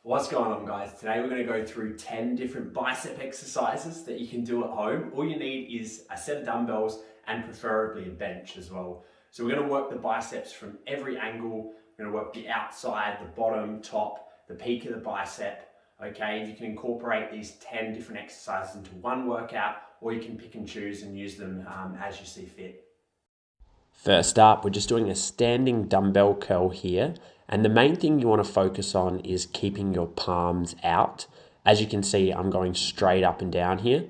What's going on, guys? Today we're going to go through 10 different bicep exercises that you can do at home. All you need is a set of dumbbells and preferably a bench as well. So we're going to work the biceps from every angle. We're going to work the outside, the bottom, top, the peak of the bicep. Okay, you can incorporate these 10 different exercises into one workout, or you can pick and choose and use them as you see fit. First up, we're just doing a standing dumbbell curl here. And the main thing you want to focus on is keeping your palms out. As you can see, I'm going straight up and down here.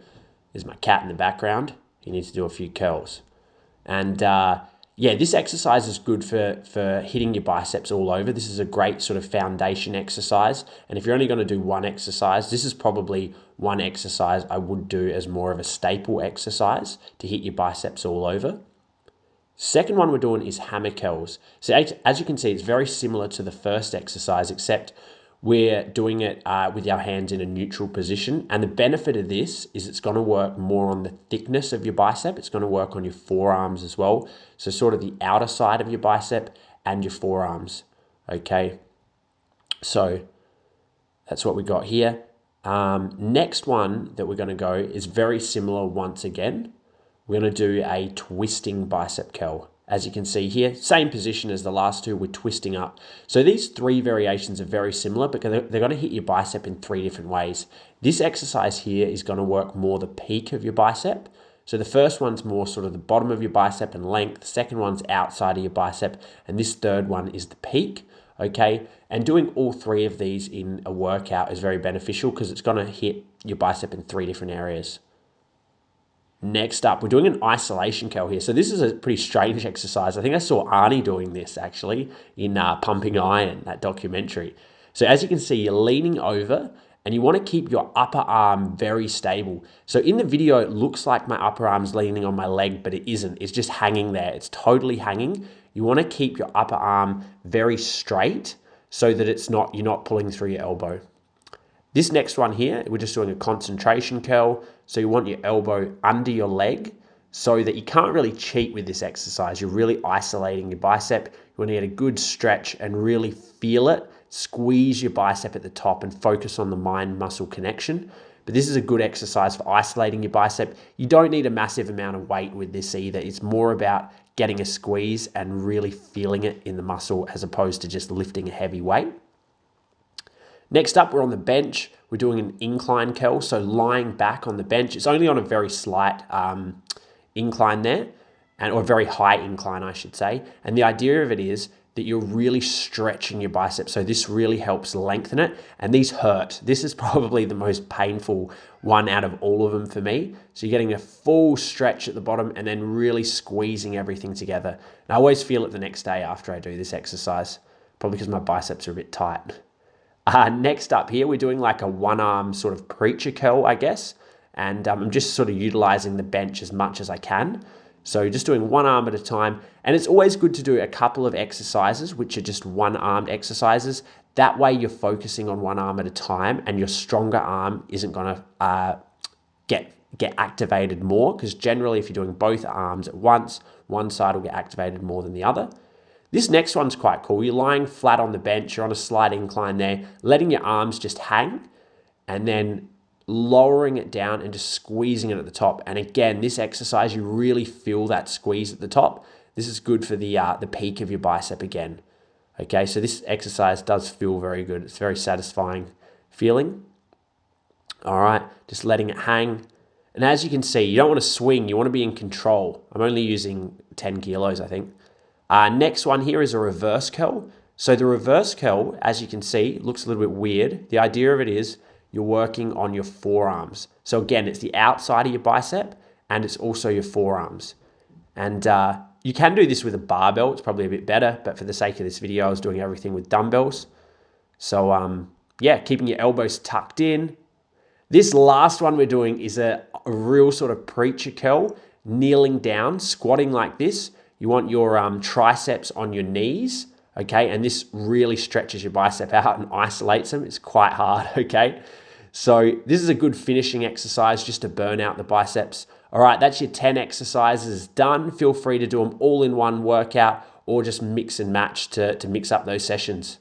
There's my cat in the background. He needs to do a few curls. And yeah, this exercise is good for hitting your biceps all over. This is a great sort of foundation exercise. And if you're only going to do one exercise, this is probably one exercise I would do as more of a staple exercise to hit your biceps all over. Second one we're doing is hammer curls. So as you can see, it's very similar to the first exercise, except we're doing it with our hands in a neutral position. And the benefit of this is it's going to work more on the thickness of your bicep. It's going to work on your forearms as well. So sort of the outer side of your bicep and your forearms. Okay, so that's what we got here. Next one that we're going to go is very similar once again. We're going to do a twisting bicep curl. As you can see here, same position as the last two, we're twisting up. So these three variations are very similar because they're going to hit your bicep in three different ways. This exercise here is going to work more the peak of your bicep. So the first one's more sort of the bottom of your bicep and length. The second one's outside of your bicep. And this third one is the peak. Okay, and doing all three of these in a workout is very beneficial because it's going to hit your bicep in three different areas. Next up, we're doing an isolation curl here. So this is a pretty strange exercise. I think I saw Arnie doing this actually in Pumping Iron, that documentary. So as you can see, you're leaning over and you want to keep your upper arm very stable. So in the video, it looks like my upper arm's leaning on my leg, but it isn't. It's just hanging there. It's totally hanging. You want to keep your upper arm very straight so that you're not pulling through your elbow. This next one here, we're just doing a concentration curl. So you want your elbow under your leg so that you can't really cheat with this exercise. You're really isolating your bicep. You want to get a good stretch and really feel it. Squeeze your bicep at the top and focus on the mind-muscle connection. But this is a good exercise for isolating your bicep. You don't need a massive amount of weight with this either. It's more about getting a squeeze and really feeling it in the muscle as opposed to just lifting a heavy weight. Next up, we're on the bench. We're doing an incline curl, so lying back on the bench. It's only on a very slight incline there, or a very high incline, I should say. And the idea of it is that you're really stretching your bicep. So this really helps lengthen it. And these hurt. This is probably the most painful one out of all of them for me. So you're getting a full stretch at the bottom and then really squeezing everything together. And I always feel it the next day after I do this exercise, probably because my biceps are a bit tight. Next up here, we're doing like a one-arm sort of preacher curl, I guess. And I'm just sort of utilizing the bench as much as I can. So just doing one arm at a time. And it's always good to do a couple of exercises, which are just one-armed exercises. That way you're focusing on one arm at a time and your stronger arm isn't going to get activated more. Because generally, if you're doing both arms at once, one side will get activated more than the other. This next one's quite cool. You're lying flat on the bench, you're on a slight incline there, letting your arms just hang and then lowering it down and just squeezing it at the top. And again, this exercise, you really feel that squeeze at the top. This is good for the peak of your bicep again. Okay, so this exercise does feel very good. It's very satisfying feeling. All right, just letting it hang. And as you can see, you don't want to swing, you want to be in control. I'm only using 10 kilos, I think. Next one here is a reverse curl. So the reverse curl, as you can see, looks a little bit weird. The idea of it is you're working on your forearms. So again, it's the outside of your bicep and it's also your forearms. And you can do this with a barbell. It's probably a bit better, but for the sake of this video, I was doing everything with dumbbells. So yeah, keeping your elbows tucked in. This last one we're doing is a real sort of preacher curl, kneeling down, squatting like this. You want your triceps on your knees, okay? And this really stretches your bicep out and isolates them. It's quite hard, okay? So this is a good finishing exercise just to burn out the biceps. All right, that's your 10 exercises done. Feel free to do them all in one workout or just mix and match to mix up those sessions.